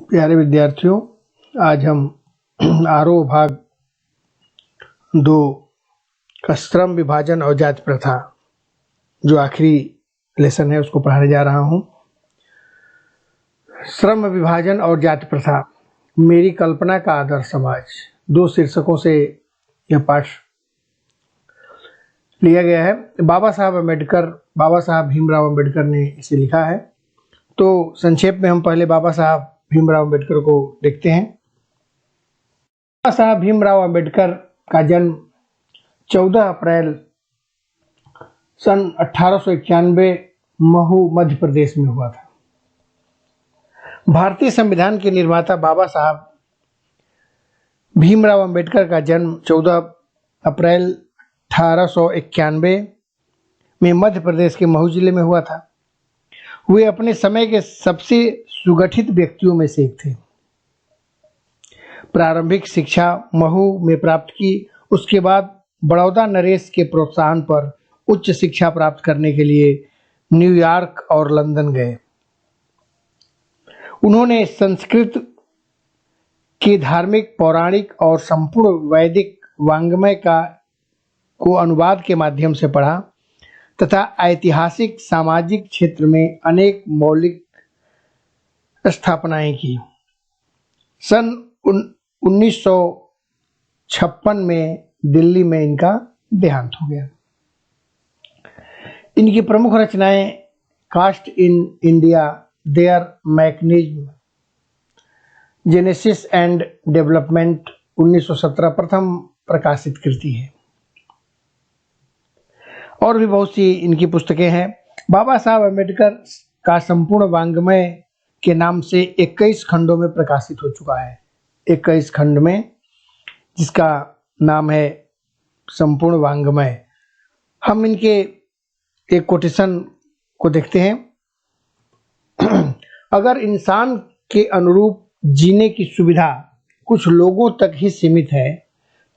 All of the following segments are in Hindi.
प्यारे विद्यार्थियों, आज हम आरोह भाग 2 का श्रम विभाजन और जाति प्रथा जो आखिरी लेसन है उसको पढ़ाने जा रहा हूँ। श्रम विभाजन और जाति प्रथा, मेरी कल्पना का आदर्श समाज, 2 शीर्षकों से यह पाठ लिया गया है। बाबा साहब भीमराव अम्बेडकर ने इसे लिखा है। तो संक्षेप में हम पहले बाबा साहब भीमराव अम्बेडकर को देखते हैं। बाबा साहब भीमराव अम्बेडकर का जन्म 14 अप्रैल सन 1891 महू मध्य प्रदेश में हुआ था। भारतीय संविधान के निर्माता बाबा साहब भीमराव अम्बेडकर का जन्म 14 अप्रैल 1891 में मध्य प्रदेश के महू जिले में हुआ था। वे अपने समय के सबसे सुगठित व्यक्तियों में से एक थे। प्रारंभिक शिक्षा महू में प्राप्त की। उसके बाद बड़ौदा नरेश के प्रोत्साहन पर उच्च शिक्षा प्राप्त करने के लिए न्यूयॉर्क और लंदन गए। उन्होंने संस्कृत के धार्मिक, पौराणिक और संपूर्ण वैदिक वाङ्मय को अनुवाद के माध्यम से पढ़ा तथा ऐतिहासिक, सामाजिक क्षेत्र में अनेक मौलिक स्थापनाएं की। सन 1956 में दिल्ली में इनका देहांत हो गया। इनकी प्रमुख रचनाएं caste in India, their mechanism, genesis and development 1917 प्रथम प्रकाशित कृति है। और भी बहुत सी इनकी पुस्तकें हैं। बाबा साहब अम्बेडकर का संपूर्ण वाङ्मय के नाम से 21 खंडों में प्रकाशित हो चुका है। 21 खंड में, जिसका नाम है संपूर्ण वाङ्मय। हम इनके एक कोटेशन को देखते हैं। अगर इंसान के अनुरूप जीने की सुविधा कुछ लोगों तक ही सीमित है,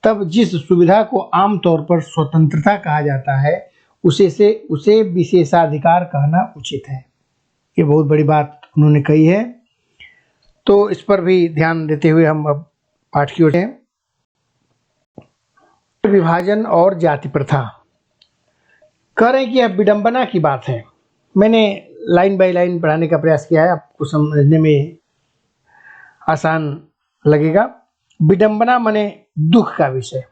तब जिस सुविधा को आमतौर पर स्वतंत्रता कहा जाता है उसे विशेषाधिकार कहना उचित है। ये बहुत बड़ी बात उन्होंने कही है। तो इस पर भी ध्यान देते हुए हम अब पाठ की ओर बढ़ें। विभाजन और जाति प्रथा कह रहे हैं कि यह विडंबना की बात है। मैंने लाइन बाय लाइन पढ़ाने का प्रयास किया है, आपको समझने में आसान लगेगा। विडंबना माने दुख का विषय,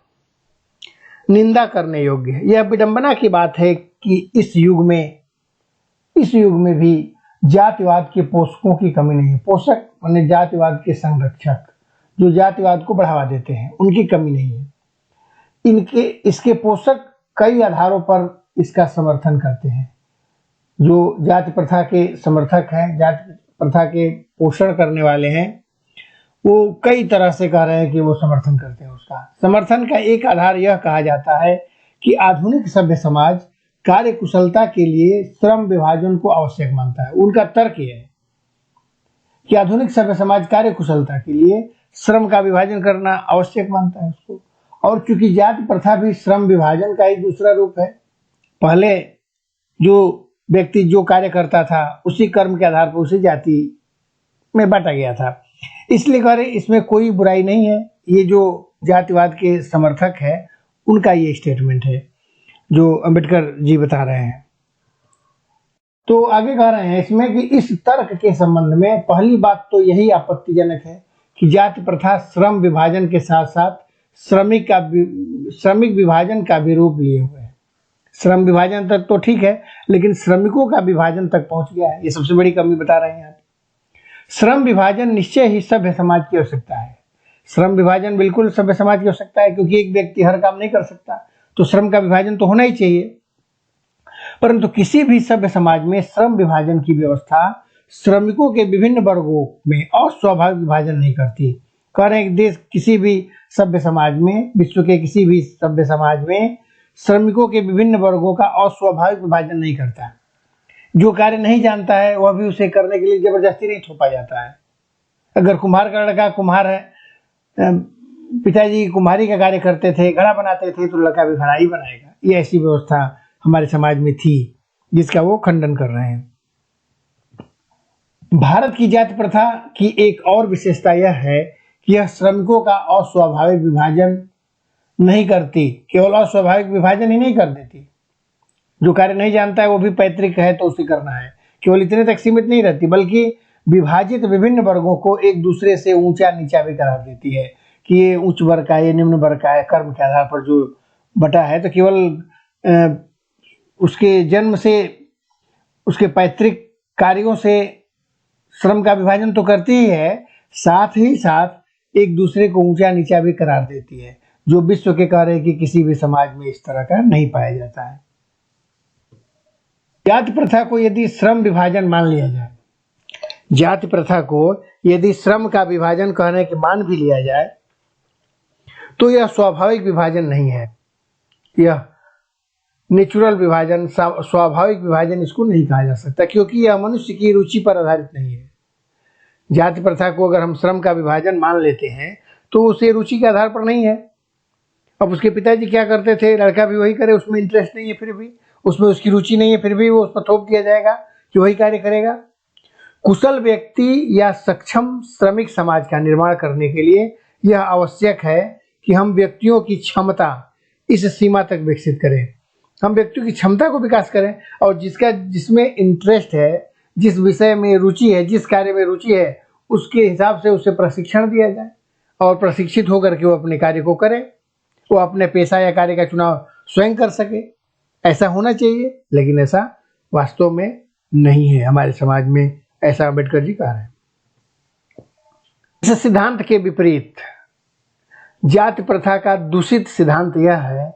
निंदा करने योग्य। यह विडंबना की बात है कि इस युग में भी जातिवाद के पोषकों की कमी नहीं है। पोषक माने जातिवाद के संरक्षक, जो जातिवाद को बढ़ावा देते हैं, उनकी कमी नहीं है। इसके पोषक कई आधारों पर इसका समर्थन करते हैं। जो जाति प्रथा के समर्थक हैं, जाति प्रथा के पोषण करने वाले हैं, वो कई तरह से कह रहे हैं कि वो समर्थन करते हैं। उसका समर्थन का एक आधार यह कहा जाता है कि आधुनिक सभ्य समाज कार्य कुशलता के लिए श्रम विभाजन को आवश्यक मानता है। उनका तर्क यह है कि आधुनिक सभ्य समाज कार्य कुशलता के लिए श्रम का विभाजन करना आवश्यक मानता है उसको। और चूंकि जाति प्रथा भी श्रम विभाजन का ही दूसरा रूप है। पहले जो व्यक्ति जो कार्य करता था, उसी कर्म के आधार पर उसी जाति में बांटा गया था। इसलिए कह रहे इसमें कोई बुराई नहीं है। ये जो जातिवाद के समर्थक है, उनका ये स्टेटमेंट है जो अंबेडकर जी बता रहे हैं। तो आगे कह रहे हैं इसमें कि इस तर्क के संबंध में पहली बात तो यही आपत्तिजनक है कि जाति प्रथा श्रम विभाजन के साथ साथ श्रमिक विभाजन का भी रूप लिए हुए है। श्रम विभाजन तक तो ठीक है, लेकिन श्रमिकों का विभाजन तक पहुंच गया है। ये सबसे बड़ी कमी बता रहे हैं यहाँ। श्रम विभाजन निश्चय ही सभ्य समाज की आवश्यकता है। श्रम विभाजन बिल्कुल सभ्य समाज की आवश्यकता है, क्योंकि एक व्यक्ति हर काम नहीं कर सकता, तो श्रम का विभाजन तो होना ही चाहिए। परंतु किसी भी सभ्य समाज में श्रम विभाजन की व्यवस्था श्रमिकों के विभिन्न वर्गों में अस्वाभाविक विभाजन नहीं करती। कह रहे हैं कि देश किसी भी सभ्य समाज में, विश्व के किसी भी सभ्य समाज में श्रमिकों के विभिन्न वर्गों का अस्वाभाविक विभाजन नहीं करता। जो कार्य नहीं जानता है वह भी उसे करने के लिए जबरदस्ती नहीं थोपा जाता है। अगर कुम्हार का लड़का कुम्हार है, पिताजी कुम्हारी का कार्य करते थे, घड़ा बनाते थे, तो लड़का भी घड़ा ही बनाएगा। ये ऐसी व्यवस्था हमारे समाज में थी, जिसका वो खंडन कर रहे हैं। भारत की जाति प्रथा की एक और विशेषता यह है कि यह श्रमिकों का अस्वाभाविक विभाजन नहीं करती, केवल अस्वाभाविक विभाजन ही नहीं कर देती, जो कार्य नहीं जानता है वो भी पैतृक है तो उसे करना है, केवल इतने तक सीमित नहीं रहती, बल्कि विभाजित विभिन्न वर्गों को एक दूसरे से ऊंचा नीचा भी करार देती है कि ये उच्च वर्ग का, ये निम्न वर्ग का है। कर्म के आधार पर जो बटा है तो केवल उसके जन्म से, उसके पैतृक कार्यों से श्रम का विभाजन तो करती ही है, साथ ही साथ एक दूसरे को ऊंचा नीचा भी करार देती है, जो विश्व के कार्य की किसी भी समाज में इस तरह का नहीं पाया जाता है। जाति प्रथा को यदि श्रम विभाजन मान लिया जाए, जाति प्रथा को यदि श्रम का विभाजन कहने के मान भी लिया जाए तो यह स्वाभाविक विभाजन नहीं है, यह नेचुरल विभाजन, स्वाभाविक विभाजन इसको नहीं कहा जा सकता, क्योंकि यह मनुष्य की रुचि पर आधारित नहीं है। जाति प्रथा को अगर हम श्रम का विभाजन मान लेते हैं तो उसे रुचि के आधार पर नहीं है। अब उसके पिताजी क्या करते थे, लड़का भी वही करे, उसमें इंटरेस्ट नहीं है, फिर भी उसमें उसकी रुचि नहीं है, फिर भी वो उस पर थोप दिया जाएगा कि वही कार्य करेगा। कुशल व्यक्ति या सक्षम श्रमिक समाज का निर्माण करने के लिए यह आवश्यक है कि हम व्यक्तियों की क्षमता इस सीमा तक विकसित करें, हम व्यक्तियों की क्षमता को विकास करें, और जिसमें इंटरेस्ट है, जिस विषय में रुचि है, जिस कार्य में रुचि है, उसके हिसाब से उसे प्रशिक्षण दिया जाए और प्रशिक्षित होकर के वो अपने कार्य को करे, वो अपने पेशा या कार्य का चुनाव स्वयं कर सके। ऐसा होना चाहिए, लेकिन ऐसा वास्तव में नहीं है हमारे समाज में, ऐसा अम्बेडकर जी कह रहे हैं। इस सिद्धांत के विपरीत जाति प्रथा का दूषित सिद्धांत यह है,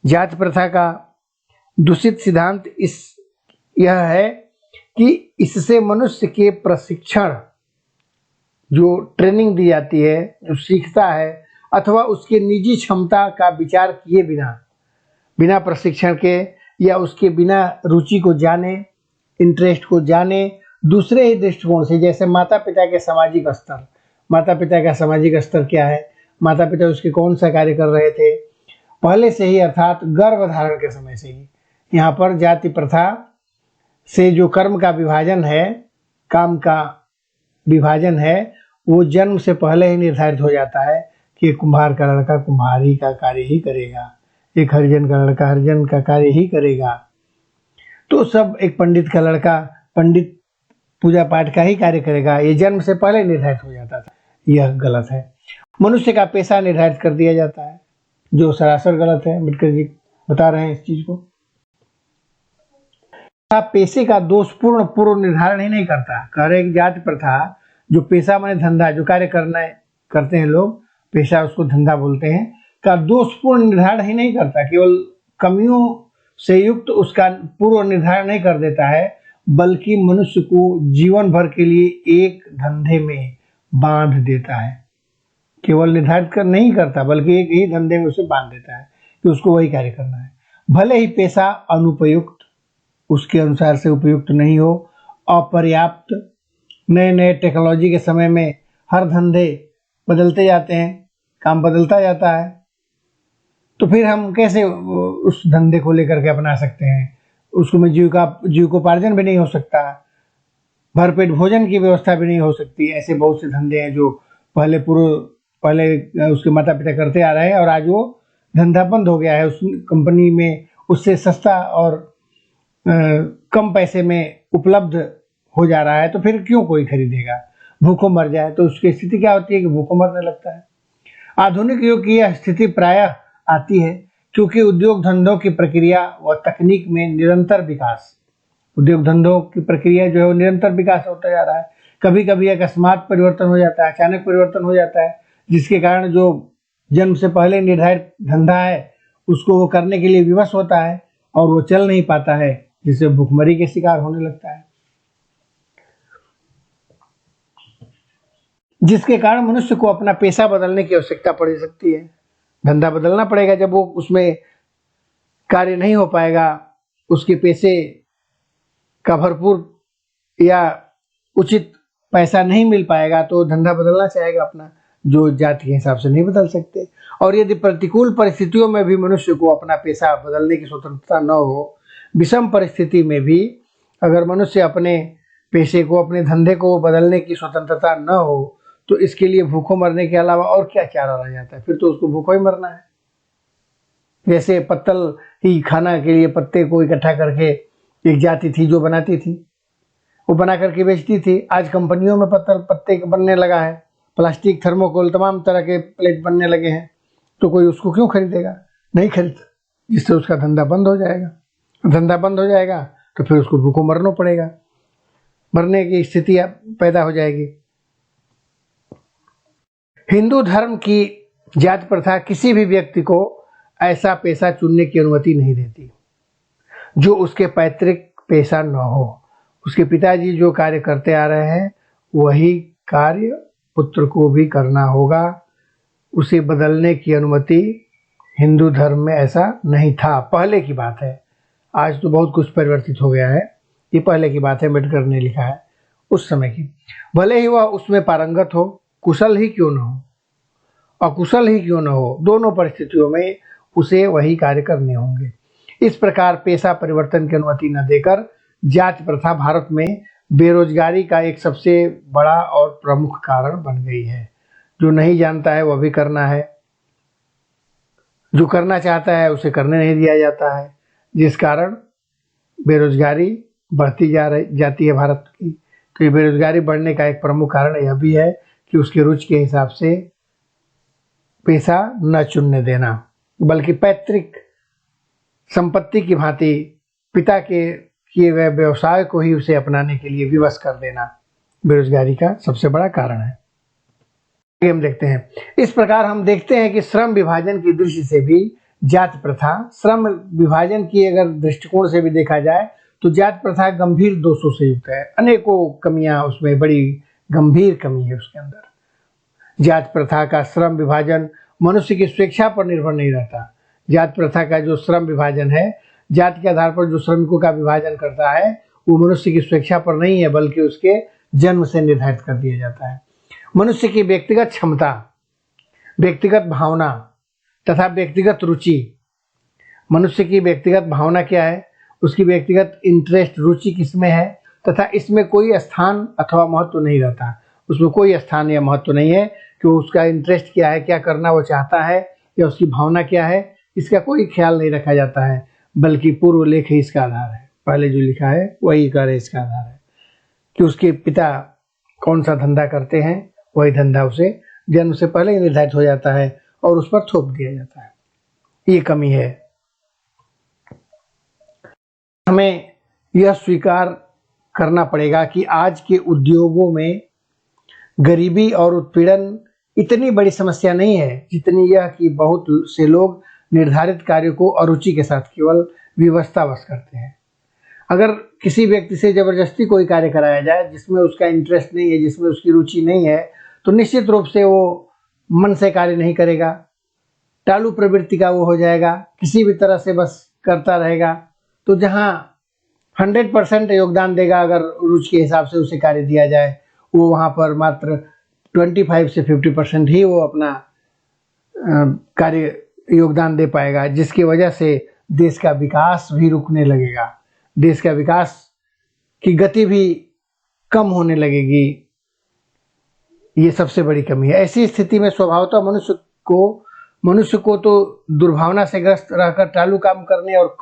जाति प्रथा का दूषित सिद्धांत यह है कि इससे मनुष्य के प्रशिक्षण, जो ट्रेनिंग दी जाती है, जो सीखता है, अथवा उसके निजी क्षमता का विचार किए बिना प्रशिक्षण के या उसके बिना रुचि को जाने, इंटरेस्ट को जाने, दूसरे ही दृष्टिकोण से, जैसे माता पिता के सामाजिक स्तर, माता पिता का सामाजिक स्तर क्या है, माता पिता उसके कौन सा कार्य कर रहे थे पहले से ही, अर्थात गर्भधारण के समय से ही। यहाँ पर जाति प्रथा से जो कर्म का विभाजन है, काम का विभाजन है, वो जन्म से पहले ही निर्धारित हो जाता है कि कुम्हार का लड़का कुम्हारी का कार्य ही करेगा, एक हरिजन का लड़का हरिजन का कार्य ही करेगा, तो सब एक पंडित का लड़का पंडित पूजा पाठ का ही कार्य करेगा, ये जन्म से पहले निर्धारित हो जाता था। यह गलत है। मनुष्य का पेशा निर्धारित कर दिया जाता है, जो सरासर गलत है। अम्बेडकर जी बता रहे हैं इस चीज को। पेशे का दोषपूर्ण पूर्व निर्धारण ही नहीं करता। कह रहे जाति प्रथा जो पेशा माने धंधा, जो कार्य करते हैं लोग, पेशा उसको धंधा बोलते हैं, का दोषपूर्ण निर्धारण ही नहीं करता, केवल कमियों से युक्त उसका पूर्व निर्धारण नहीं कर देता है, बल्कि मनुष्य को जीवन भर के लिए एक धंधे में बांध देता है। केवल निर्धारित कर नहीं करता, बल्कि एक ही धंधे में उसे बांध देता है कि उसको वही कार्य करना है, भले ही पेशा अनुपयुक्त, उसके अनुसार से उपयुक्त नहीं हो, अपर्याप्त। नए नए टेक्नोलॉजी के समय में हर धंधे बदलते जाते हैं, काम बदलता जाता है, तो फिर हम कैसे उस धंधे को लेकर के अपना सकते हैं? उसको में जीविकोपार्जन भी नहीं हो सकता, भरपेट भोजन की व्यवस्था भी नहीं हो सकती। ऐसे बहुत से धंधे हैं जो पहले उसके माता पिता करते आ रहे हैं और आज वो धंधा बंद हो गया है, उस कंपनी में उससे सस्ता और कम पैसे में उपलब्ध हो जा रहा है, तो फिर क्यों कोई खरीदेगा? भूखों मर जाए तो उसकी स्थिति क्या होती है कि भूखों मरने लगता है। आधुनिक युग की यह स्थिति प्रायः आती है क्योंकि उद्योग धंधों की प्रक्रिया व तकनीक में निरंतर विकास, उद्योग धंधों की प्रक्रिया जो है वो निरंतर विकास होता जा रहा है। कभी कभी अकस्मात परिवर्तन हो जाता है, अचानक परिवर्तन हो जाता है, जिसके कारण जो जन्म से पहले निर्धारित धंधा है उसको वो करने के लिए विवश होता है और वो चल नहीं पाता है, जिससे भूखमरी के शिकार होने लगता है, जिसके कारण मनुष्य को अपना पेशा बदलने की आवश्यकता पड़ सकती है। धंधा बदलना पड़ेगा, जब वो उसमें कार्य नहीं हो पाएगा, उसके पेशे का भरपूर या उचित पैसा नहीं मिल पाएगा, तो धंधा बदलना चाहेगा अपना, जो जाति के हिसाब से नहीं बदल सकते। और यदि प्रतिकूल परिस्थितियों में भी मनुष्य को अपना पेशा बदलने की स्वतंत्रता न हो, विषम परिस्थिति में भी अगर मनुष्य अपने पेशे को, अपने धंधे को बदलने की स्वतंत्रता न हो, तो इसके लिए भूखों मरने के अलावा और क्या चारा रह जाता है? फिर तो उसको भूखों ही मरना है। जैसे पत्तल ही खाना के लिए पत्ते को इकट्ठा करके एक जाति थी जो बनाती थी, वो बना करके बेचती थी। आज कंपनियों में पत्ते बनने लगा है, प्लास्टिक, थर्मोकोल, तमाम तरह के प्लेट बनने लगे हैं, तो कोई उसको क्यों खरीदेगा? नहीं खरीदता, जिससे उसका धंधा बंद हो जाएगा। धंधा बंद हो जाएगा तो फिर उसको भूखों मरना पड़ेगा, मरने की स्थिति पैदा हो जाएगी। हिंदू धर्म की जाति प्रथा किसी भी व्यक्ति को ऐसा पेशा चुनने की अनुमति नहीं देती जो उसके पैतृक पेशा न हो। उसके पिताजी जो कार्य करते आ रहे हैं वही कार्य पुत्र को भी करना होगा। उसे बदलने की अनुमति हिंदू धर्म में ऐसा नहीं था। पहले की बात है, आज तो बहुत कुछ परिवर्तित हो गया है। ये पहले की बात है, अम्बेडकर ने लिखा है, उस समय की। भले ही वह उसमें पारंगत हो, कुशल ही क्यों न हो, अकुशल ही क्यों न हो, दोनों परिस्थितियों में उसे वही कार्य करने होंगे। इस प्रकार पेशा परिवर्तन की अनुमति न देकर जाति प्रथा भारत में बेरोजगारी का एक सबसे बड़ा और प्रमुख कारण बन गई है। जो नहीं जानता है वह भी करना है, जो करना चाहता है उसे करने नहीं दिया जाता है, जिस कारण बेरोजगारी बढ़ती जाती है भारत की। तो ये बेरोजगारी बढ़ने का एक प्रमुख कारण यह भी है कि उसके रुचि के हिसाब से पेशा न चुनने देना, बल्कि पैतृक संपत्ति की भांति पिता के किए गए व्यवसाय को ही उसे अपनाने के लिए विवश कर देना बेरोजगारी का सबसे बड़ा कारण है। हम देखते हैं, इस प्रकार हम देखते हैं कि श्रम विभाजन की दृष्टि से भी जाति प्रथा, श्रम विभाजन की अगर दृष्टिकोण से भी देखा जाए तो जाति प्रथा गंभीर दोषों से युक्त है। अनेकों कमियां उसमें, बड़ी गंभीर कमी है उसके अंदर। जाति प्रथा का श्रम विभाजन मनुष्य की स्वेच्छा पर निर्भर नहीं रहता। जाति प्रथा का जो श्रम विभाजन है, जाति के आधार पर जो श्रमिकों का विभाजन करता है, वो मनुष्य की स्वेच्छा पर नहीं है, बल्कि उसके जन्म से निर्धारित कर दिया जाता है। मनुष्य की व्यक्तिगत क्षमता, व्यक्तिगत भावना तथा व्यक्तिगत रुचि। मनुष्य की व्यक्तिगत भावना क्या है? उसकी व्यक्तिगत इंटरेस्ट, रुचि किसमें है, तथा इसमें कोई स्थान अथवा महत्व नहीं रहता। उसमें कोई स्थान या महत्व नहीं है कि उसका इंटरेस्ट क्या है, क्या करना वो चाहता है, या उसकी भावना क्या है, इसका कोई ख्याल नहीं रखा जाता है, बल्कि पूर्व लेख ही इसका आधार है। पहले जो लिखा है वही कार्य इसका आधार है कि उसके पिता कौन सा धंधा करते हैं, वही धंधा उसे जन्म से पहले ही निर्धारित हो जाता है और उस पर थोप दिया जाता है। ये कमी है। हमें यह स्वीकार करना पड़ेगा कि आज के उद्योगों में गरीबी और उत्पीड़न इतनी बड़ी समस्या नहीं है जितनी यह कि बहुत से लोग निर्धारित कार्य को अरुचि के साथ केवल विवशतावश करते हैं। अगर किसी व्यक्ति से जबरदस्ती कोई कार्य कराया जाए जिसमें उसका इंटरेस्ट नहीं है, जिसमें उसकी रुचि नहीं है, तो निश्चित रूप से वो मन से कार्य नहीं करेगा, टालू प्रवृत्ति का वो हो जाएगा, किसी भी तरह से बस करता रहेगा। तो जहाँ 100% योगदान देगा, अगर रुचि के हिसाब से उसे कार्य दिया जाए, वो वहाँ पर मात्र 25 से 50% ही वो अपना कार्य योगदान दे पाएगा, जिसकी वजह से देश का विकास भी रुकने लगेगा, देश का विकास की गति भी कम होने लगेगी। ये सबसे बड़ी कमी है। ऐसी स्थिति में स्वभावतः मनुष्य को तो दुर्भावना से ग्रस्त रहकर टालू काम करने और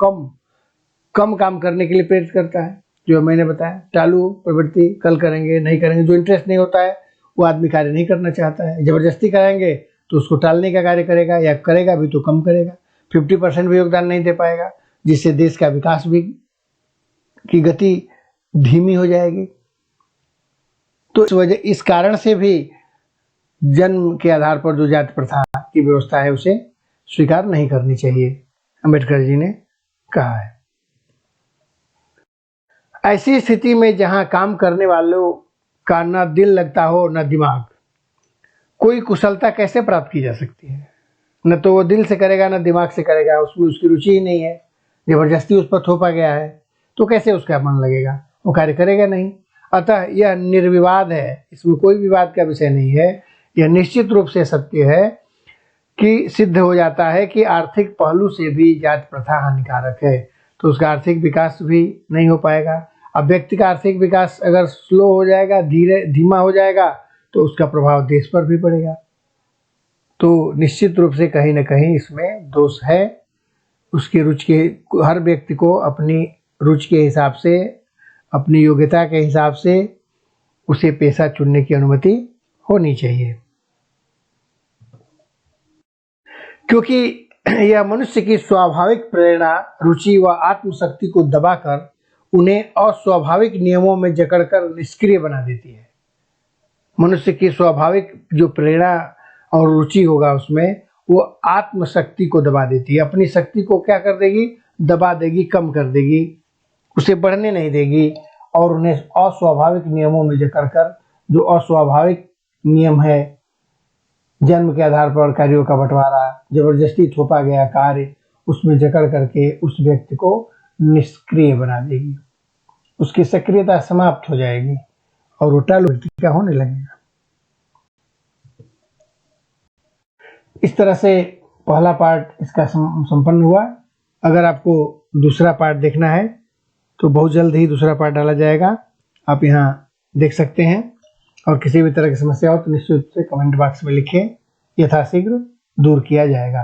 कम काम करने के लिए प्रेरित करता है। जो मैंने बताया, टालू प्रवृत्ति, कल करेंगे नहीं करेंगे। जो इंटरेस्ट नहीं होता है वो आदमी कार्य नहीं करना चाहता है। जबरदस्ती कराएंगे तो उसको टालने का कार्य करेगा, या करेगा भी तो कम करेगा, 50% भी योगदान नहीं दे पाएगा, जिससे देश का विकास भी की गति धीमी हो जाएगी। तो इस कारण से भी जन्म के आधार पर जो जाति प्रथा की व्यवस्था है उसे स्वीकार नहीं करनी चाहिए, अम्बेडकर जी ने कहा है। ऐसी स्थिति में जहां काम करने वालों का न दिल लगता हो न दिमाग, कोई कुशलता कैसे प्राप्त की जा सकती है? न तो वो दिल से करेगा न दिमाग से करेगा, उसमें उसकी रुचि ही नहीं है, जबरदस्ती उस पर थोपा गया है, तो कैसे उसका मन लगेगा? वो कार्य करेगा नहीं। अतः यह निर्विवाद है, इसमें कोई विवाद का विषय नहीं है। यह निश्चित रूप से सत्य है कि सिद्ध हो जाता है कि आर्थिक पहलू से भी जाति प्रथा हानिकारक है, तो उसका आर्थिक विकास भी नहीं हो पाएगा, अब व्यक्ति का आर्थिक विकास अगर स्लो हो जाएगा, धीमा हो जाएगा, तो उसका प्रभाव देश पर भी पड़ेगा। तो निश्चित रूप से कहीं ना कहीं इसमें दोष है। उसकी रुचि के, हर व्यक्ति को अपनी रुचि के हिसाब से, अपनी योग्यता के हिसाब से उसे पेशा चुनने की अनुमति होनी चाहिए, क्योंकि यह मनुष्य की स्वाभाविक प्रेरणा, रुचि व आत्मशक्ति को दबाकर उन्हें अस्वाभाविक नियमों में जकड़कर निष्क्रिय बना देती है। मनुष्य की स्वाभाविक जो प्रेरणा और रुचि होगा उसमें, वो आत्मशक्ति को दबा देती है। अपनी शक्ति को क्या कर देगी? दबा देगी, कम कर देगी, उसे बढ़ने नहीं देगी, और उन्हें अस्वाभाविक नियमों में जकड़कर, जो अस्वाभाविक नियम है, जन्म के आधार पर कार्यों का बंटवारा, जबरदस्ती थोपा गया कार्य, उसमें जकड़ करके उस व्यक्ति को निष्क्रिय बना देगी। उसकी सक्रियता समाप्त हो जाएगी और वो टल व्यक्ति का होने लगेगा। इस तरह से पहला पार्ट इसका संपन्न हुआ। अगर आपको दूसरा पार्ट देखना है तो बहुत जल्द ही दूसरा पार्ट डाला जाएगा, आप यहाँ देख सकते हैं। और किसी भी तरह की समस्या हो तो निश्चित रूप से कमेंट बॉक्स में लिखें, यथाशीघ्र दूर किया जाएगा।